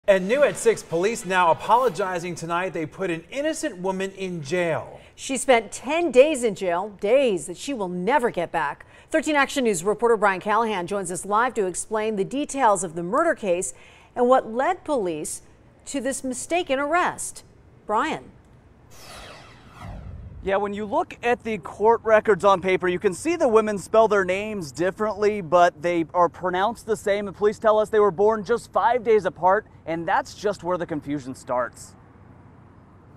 And new at 6, police now apologizing tonight. They put an innocent woman in jail. She spent 10 days in jail, days that she will never get back. 13 Action News reporter Brian Callahan joins us live to explain the details of the murder case and what led police to this mistaken arrest. Brian. Yeah, when you look at the court records on paper, you can see the women spell their names differently, but they are pronounced the same. The police tell us they were born just 5 days apart, and that's just where the confusion starts.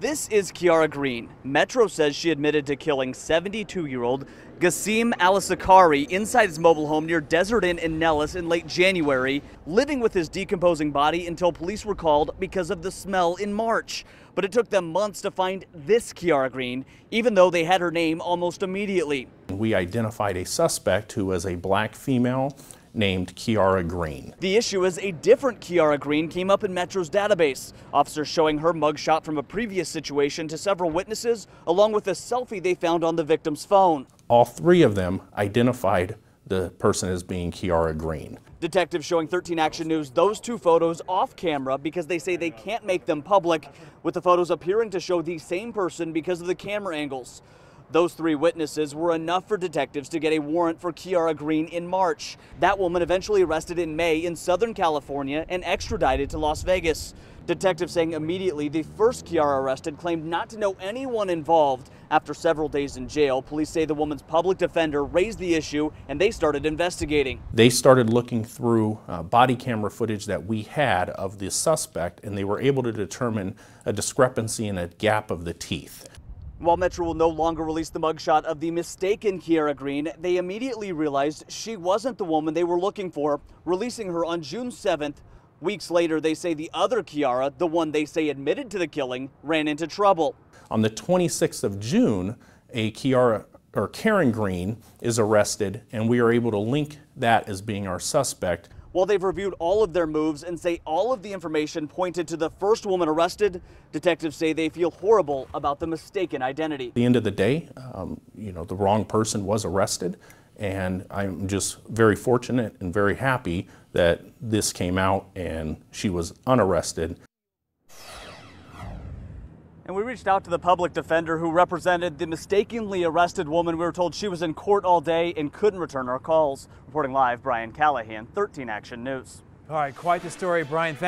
This is Kiara Green. Metro says she admitted to killing 72-year-old Gassim Al-Sakari inside his mobile home near Desert Inn in Nellis in late January, living with his decomposing body until police were called because of the smell in March. But it took them months to find this Kiara Green, even though they had her name almost immediately. We identified a suspect who was a black female named Kiara Green. The issue is a different Kiara Green came up in Metro's database. Officers showing her mugshot from a previous situation to several witnesses, along with a selfie they found on the victim's phone. All three of them identified the person as being Kiara Green. Detectives showing 13 Action News those two photos off camera because they say they can't make them public, with the photos appearing to show the same person because of the camera angles. Those three witnesses were enough for detectives to get a warrant for Kiara Green in March. That woman eventually arrested in May in Southern California and extradited to Las Vegas. Detectives saying immediately the first Kiara arrested claimed not to know anyone involved. After several days in jail, police say the woman's public defender raised the issue and they started investigating. They started looking through body camera footage that we had of the suspect, and they were able to determine a discrepancy in a gap of the teeth. While Metro will no longer release the mugshot of the mistaken Kiara Green, they immediately realized she wasn't the woman they were looking for, releasing her on June 7th. Weeks later, they say the other Kiara, the one they say admitted to the killing, ran into trouble. On the 26th of June, a Karen Green is arrested, and we are able to link that as being our suspect. While they've reviewed all of their moves and say all of the information pointed to the first woman arrested, detectives say they feel horrible about the mistaken identity. At the end of the day, the wrong person was arrested, and I'm just very fortunate and very happy that this came out and she was unarrested. And we reached out to the public defender who represented the mistakenly arrested woman. We were told she was in court all day and couldn't return our calls. Reporting live, Brian Callahan, 13 Action News. All right, quite the story, Brian. Thanks.